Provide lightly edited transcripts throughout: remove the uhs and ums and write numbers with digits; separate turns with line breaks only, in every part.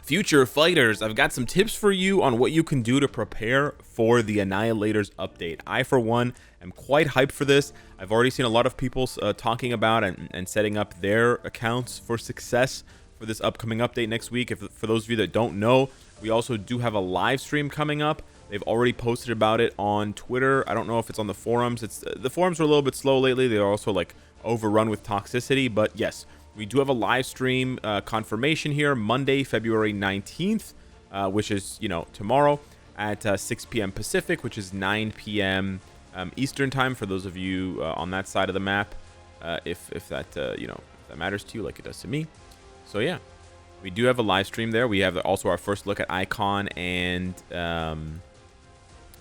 Future fighters, I've got some tips for you on what you can do to prepare for the Annihilators update. I, for one, am quite hyped for this. I've already seen a lot of people talking about and setting up their accounts for success for this upcoming update next week. For those of you that don't know, we also do have a live stream coming up. They've already posted about it on Twitter. I don't know if it's on the forums. The forums are a little bit slow lately. They're also like overrun with toxicity, but yes. We do have a live stream confirmation here, Monday, February 19th, which is, tomorrow at 6 p.m. Pacific, which is 9 p.m. Eastern time for those of you on that side of the map, if that, if that matters to you like it does to me. So, yeah, we do have a live stream there. We have also our first look at Icon and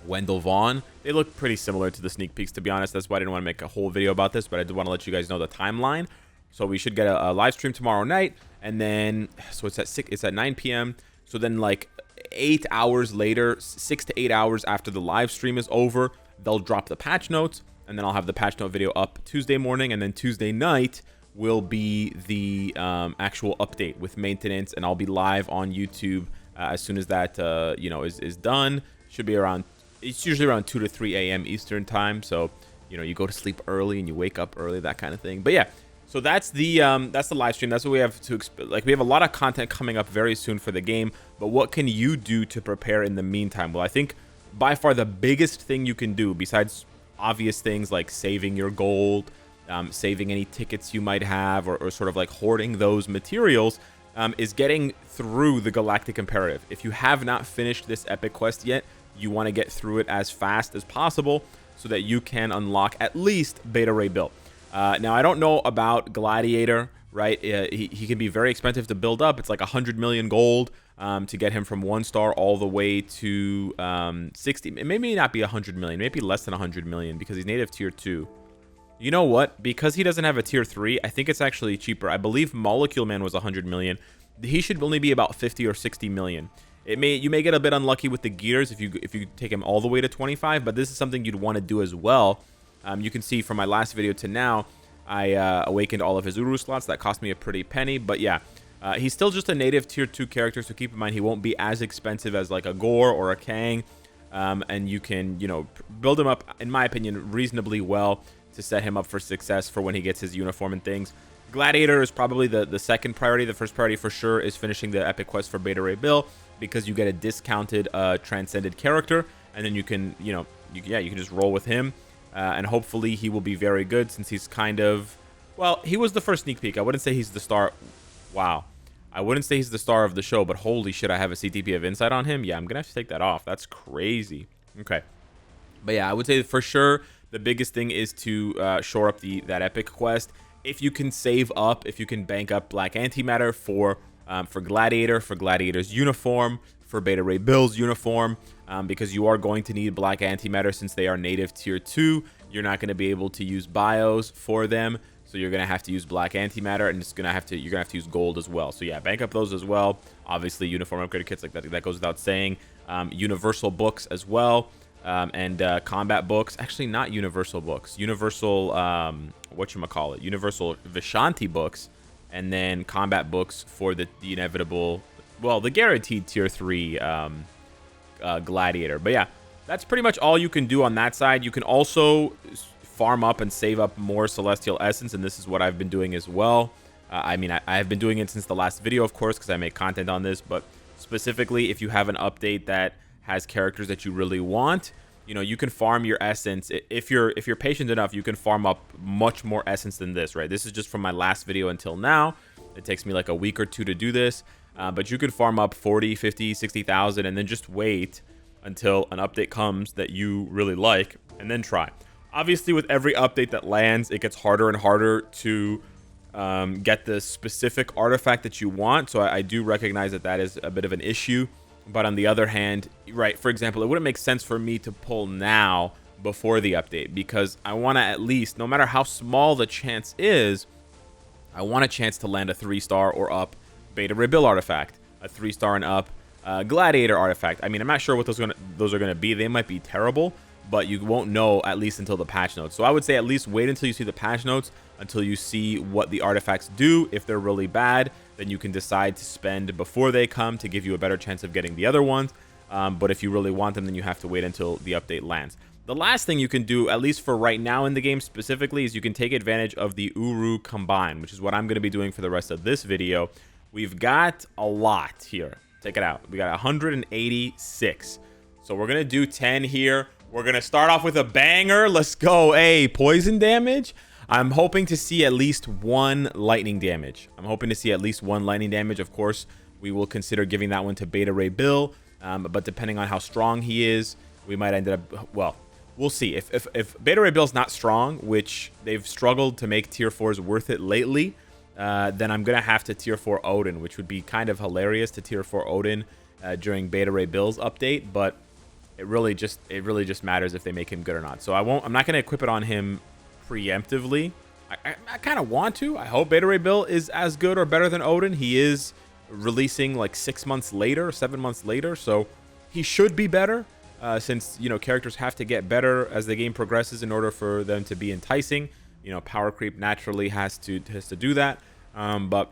Wendell Vaughn. They look pretty similar to the sneak peeks, to be honest. That's why I didn't want to make a whole video about this, but I did want to let you guys know the timeline. So we should get a live stream tomorrow night, and then it's at 9 p.m. So then like 8 hours later, 6 to 8 hours after the live stream is over, they'll drop the patch notes, and then I'll have the patch note video up Tuesday morning, and then Tuesday night will be the actual update with maintenance, and I'll be live on YouTube as soon as that is done. It's usually around 2 to 3 a.m. Eastern time. So you go to sleep early and you wake up early, that kind of thing. But yeah. So that's the live stream. That's what we have to we have a lot of content coming up very soon for the game. But what can you do to prepare in the meantime? Well, I think by far the biggest thing you can do, besides obvious things like saving your gold, saving any tickets you might have, or sort of like hoarding those materials, is getting through the Galactic Imperative. If you have not finished this epic quest yet, you want to get through it as fast as possible so that you can unlock at least Beta Ray Bill. Now, I don't know about Gladiator, right? He can be very expensive to build up. It's like 100 million gold to get him from 1 star all the way to 60. It may not be 100 million, maybe less than 100 million because he's native tier 2. You know what? Because he doesn't have a tier 3, I think it's actually cheaper. I believe Molecule Man was 100 million. He should only be about 50 or 60 million. You may get a bit unlucky with the gears if you take him all the way to 25, but this is something you'd want to do as well. You can see from my last video to now, I awakened all of his Uru slots. That cost me a pretty penny. But yeah, he's still just a native tier 2 character, so keep in mind he won't be as expensive as like a Gore or a Kang. And you can, build him up, in my opinion, reasonably well to set him up for success for when he gets his uniform and things. Gladiator is probably the second priority. The first priority for sure is finishing the epic quest for Beta Ray Bill, because you get a discounted transcended character, and then you can, you can just roll with him. And hopefully he will be very good, since he's kind of, well, he was the first sneak peek. I wouldn't say he's the star. Wow. I wouldn't say he's the star of the show, but holy shit, I have a CTP of insight on him. Yeah, I'm going to have to take that off. That's crazy. Okay. But yeah, I would say for sure the biggest thing is to shore up that epic quest. If you can save up, if you can bank up black antimatter for Gladiator, for Gladiator's uniform, for Beta Ray Bill's uniform, because you are going to need black antimatter since they are native tier 2. You're not going to be able to use bios for them, so you're going to have to use black antimatter, and you're going to have to use gold as well. So yeah, bank up those as well. Obviously, uniform upgrade kits like that goes without saying. Universal books as well, and combat books. Actually, not universal books. Universal whatchamacallit, universal Vishanti books, and then combat books for the inevitable, well, the guaranteed tier 3 Gladiator. But yeah, that's pretty much all you can do on that side. You can also farm up and save up more Celestial Essence, and this is what I've been doing as well. I mean, I have been doing it since the last video, of course, because I make content on this, but specifically if you have an update that has characters that you really want, you can farm your essence. If you're patient enough, you can farm up much more essence than this, right? This is just from my last video until now. It takes me like a week or two to do this. But you could farm up 40, 50, 60,000 and then just wait until an update comes that you really like and then try. Obviously, with every update that lands, it gets harder and harder to get the specific artifact that you want. So I do recognize that is a bit of an issue. But on the other hand, right, for example, it wouldn't make sense for me to pull now before the update, because I want to at least, no matter how small the chance is, I want a chance to land a 3-star or up Beta Ray Bill artifact, a 3-star and up Gladiator artifact. I mean, I'm not sure what those are going to be. They might be terrible, but you won't know at least until the patch notes. So I would say at least wait until you see the patch notes, until you see what the artifacts do. If they're really bad, then you can decide to spend before they come to give you a better chance of getting the other ones. But if you really want them, then you have to wait until the update lands. The last thing you can do, at least for right now in the game specifically, is you can take advantage of the Uru Combine, which is what I'm going to be doing for the rest of this video. We've got a lot here. Check it out. We got 186. So we're going to do 10 here. We're going to start off with a banger. Let's go. Hey, poison damage. I'm hoping to see at least one lightning damage. Of course, we will consider giving that one to Beta Ray Bill. But depending on how strong he is, we might end up... Well, we'll see. If Beta Ray Bill's not strong, which they've struggled to make tier 4s worth it lately, then I'm going to have to tier 4 Odin, which would be kind of hilarious to tier 4 Odin during Beta Ray Bill's update. But it really just matters if they make him good or not. So I'm not going to equip it on him preemptively. I kind of want to. I hope Beta Ray Bill is as good or better than Odin. He is releasing like 6 months later, 7 months later, so he should be better. Since, you know, characters have to get better as the game progresses in order for them to be enticing. You know, power creep naturally has to do that. But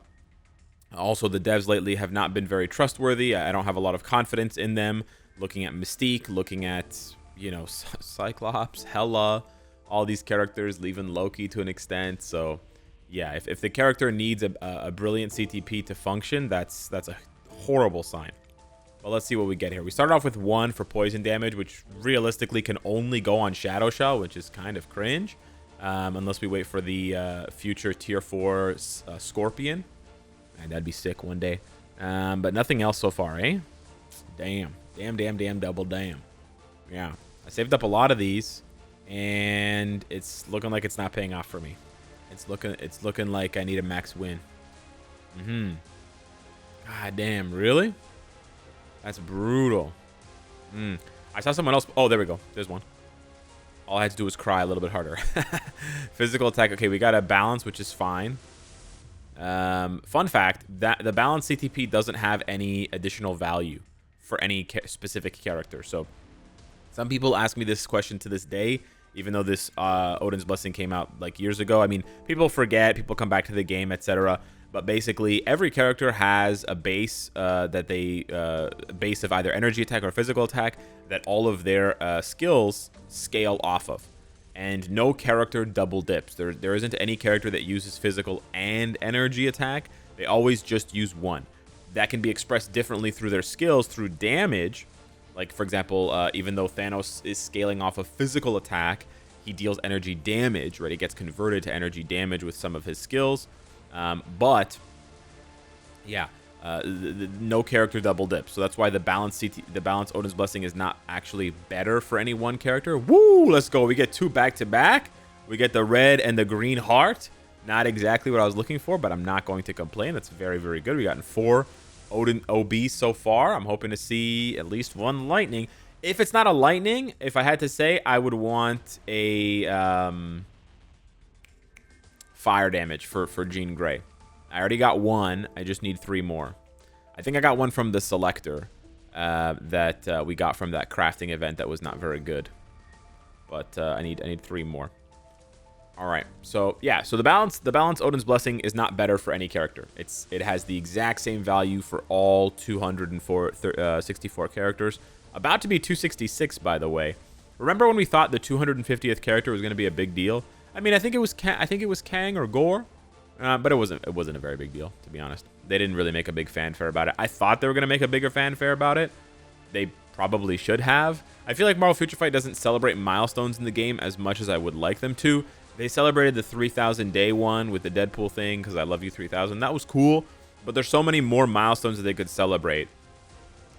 also the devs lately have not been very trustworthy. I don't have a lot of confidence in them. Looking at Mystique, looking at, you know, Cyclops, Hela, all these characters, leaving Loki to an extent. So yeah, if the character needs a brilliant CTP to function, that's a horrible sign. But let's see what we get here. We started off with 1 for poison damage, which realistically can only go on Shadow Shell, which is kind of cringe. Unless we wait for the future tier 4 Scorpion. And that'd be sick one day. But nothing else so far, eh? Damn, double damn. Yeah, I saved up a lot of these, and it's looking like it's not paying off for me. It's looking like I need a max win. God damn, really? That's brutal. I saw someone else. Oh, there we go. There's one. All I had to do was cry a little bit harder. Physical attack. Okay, we got a balance, which is fine. Fun fact, that the balance CTP doesn't have any additional value for any specific character. So some people ask me this question to this day, even though this Odin's Blessing came out like years ago. I mean, people forget, people come back to the game, etc. But basically, every character has a base base of either energy attack or physical attack that all of their skills scale off of. And no character double dips. There isn't any character that uses physical and energy attack. They always just use one. That can be expressed differently through their skills, through damage. Like, for example, even though Thanos is scaling off of physical attack, he deals energy damage, right? He gets converted to energy damage with some of his skills. But yeah, no character double dips. So that's why the balance Odin's Blessing is not actually better for any one character. Woo! Let's go. We get 2 back-to-back. We get the red and the green heart. Not exactly what I was looking for, but I'm not going to complain. That's very, very good. We gotten 4 Odin OBs so far. I'm hoping to see at least 1 lightning. If it's not a lightning, if I had to say, I would want a fire damage for Jean Grey. I already got 1. I just need 3 more. I think I got 1 from the selector that we got from that crafting event that was not very good. But I need 3 more. All right. So yeah. So the balance Odin's Blessing is not better for any character. It has the exact same value for all 264 characters. About to be 266, by the way. Remember when we thought the 250th character was going to be a big deal? I mean, I think it was Kang or Gore, but it wasn't a very big deal, to be honest. They didn't really make a big fanfare about it. I thought they were going to make a bigger fanfare about it. They probably should have. I feel like Marvel Future Fight doesn't celebrate milestones in the game as much as I would like them to. They celebrated the 3,000 day one with the Deadpool thing because I love you 3,000. That was cool, but there's so many more milestones that they could celebrate.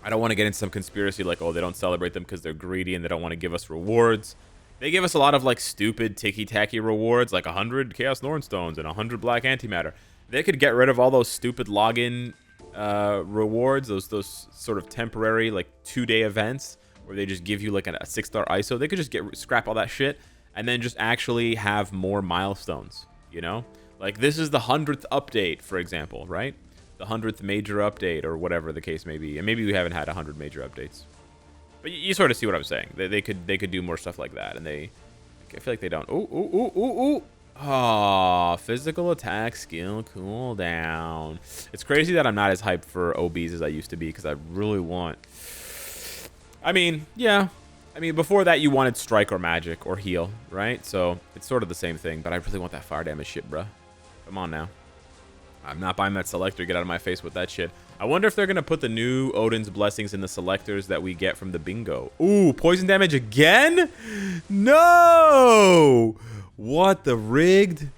I don't want to get into some conspiracy like, oh, they don't celebrate them because they're greedy and they don't want to give us rewards. They give us a lot of like stupid ticky-tacky rewards, like 100 Chaos Nornstones and 100 Black Antimatter. They could get rid of all those stupid login rewards, those sort of temporary like 2-day events where they just give you like a 6-star ISO. They could just scrap all that shit and then just actually have more milestones, you know? Like this is the 100th update, for example, right? The 100th major update or whatever the case may be. And maybe we haven't had 100 major updates. But you sort of see what I'm saying. They could do more stuff like that, and I feel like they don't. Ooh. Oh, physical attack skill cooldown. It's crazy that I'm not as hyped for OBs as I used to be because I really want. I mean, yeah. I mean, before that, you wanted strike or magic or heal, right? So it's sort of the same thing, but I really want that fire damage shit, bruh. Come on now. I'm not buying that selector. Get out of my face with that shit. I wonder if they're going to put the new Odin's Blessings in the selectors that we get from the bingo. Ooh, poison damage again? No! What the rigged?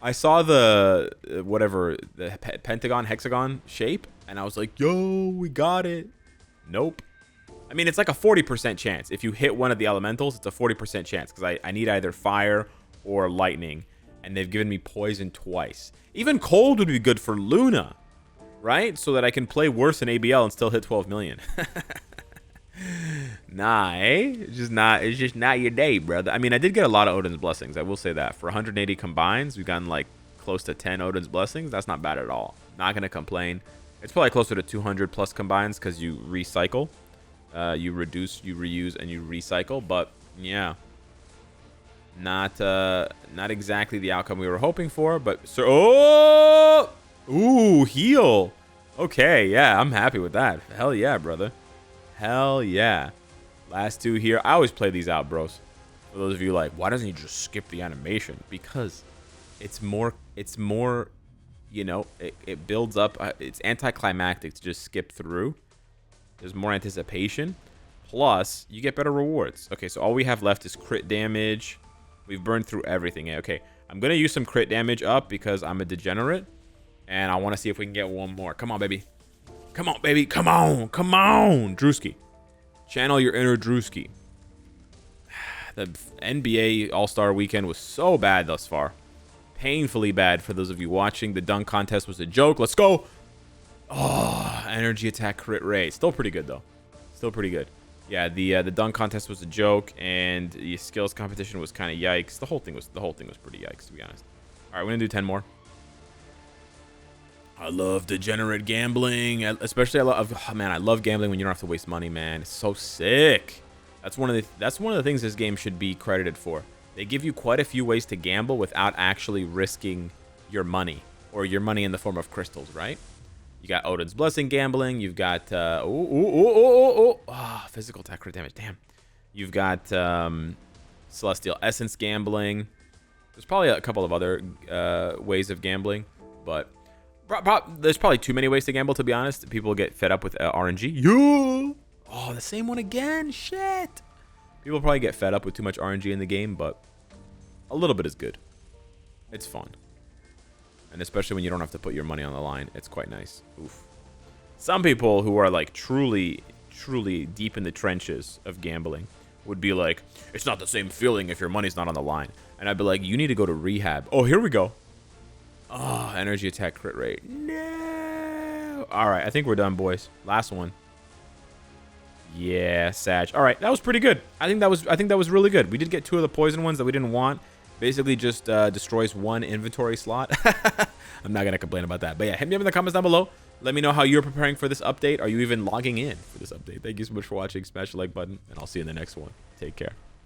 I saw the, whatever, the pentagon, hexagon shape, and I was like, yo, we got it. Nope. I mean, it's like a 40% chance. If you hit one of the elementals, it's a 40% chance because I need either fire or lightning, and they've given me poison twice. Even cold would be good for Luna, right? So that I can play worse in ABL and still hit 12 million. Nah, eh? It's just not your day, brother. I mean, I did get a lot of Odin's Blessings. I will say that. For 180 combines, we've gotten like close to 10 Odin's Blessings. That's not bad at all. Not going to complain. It's probably closer to 200 plus combines because you recycle. You reduce, you reuse, and you recycle. But yeah, not exactly the outcome we were hoping for. But ooh, heal. Okay, yeah, I'm happy with that. Hell yeah, brother. Hell yeah. Last two here. I always play these out, bros. For those of you like, why doesn't he just skip the animation? Because it's more, you know, it builds up. It's anticlimactic to just skip through. There's more anticipation. Plus, you get better rewards. Okay, so all we have left is crit damage. We've burned through everything. Okay, I'm going to use some crit damage up because I'm a degenerate. And I want to see if we can get one more. Come on, baby. Come on, baby. Come on. Come on. Drewski. Channel your inner Drewski. The NBA All-Star Weekend was so bad thus far. Painfully bad for those of you watching. The dunk contest was a joke. Let's go. Oh, energy attack crit rate. Still pretty good, though. Still pretty good. Yeah, the dunk contest was a joke, and the skills competition was kind of yikes. The whole thing was pretty yikes, to be honest. All right, we're gonna do 10 more. I love degenerate gambling, especially I love gambling when you don't have to waste money, man. It's so sick. That's one of the things this game should be credited for. They give you quite a few ways to gamble without actually risking your money or your money in the form of crystals, right? You got Odin's Blessing gambling. You've got physical attack crit damage. Damn. You've got Celestial Essence gambling. There's probably a couple of other ways of gambling, but there's probably too many ways to gamble, to be honest. People get fed up with RNG. Yeah. Oh, the same one again. Shit. People probably get fed up with too much RNG in the game, but a little bit is good. It's fun. And especially when you don't have to put your money on the line, it's quite nice. Oof. Some people who are like truly deep in the trenches of gambling would be like, it's not the same feeling if your money's not on the line. And I'd be like, you need to go to rehab. Oh, here we go. Oh, energy attack crit rate. No. All right, I think we're done, boys. Last one. Yeah, Sag. All right, that was pretty good. I think that was really good. We did get two of the poison ones that we didn't want. Basically just destroys one inventory slot. I'm not going to complain about that. But yeah, hit me up in the comments down below. Let me know how you're preparing for this update. Are you even logging in for this update? Thank you so much for watching. Smash the like button, and I'll see you in the next one. Take care.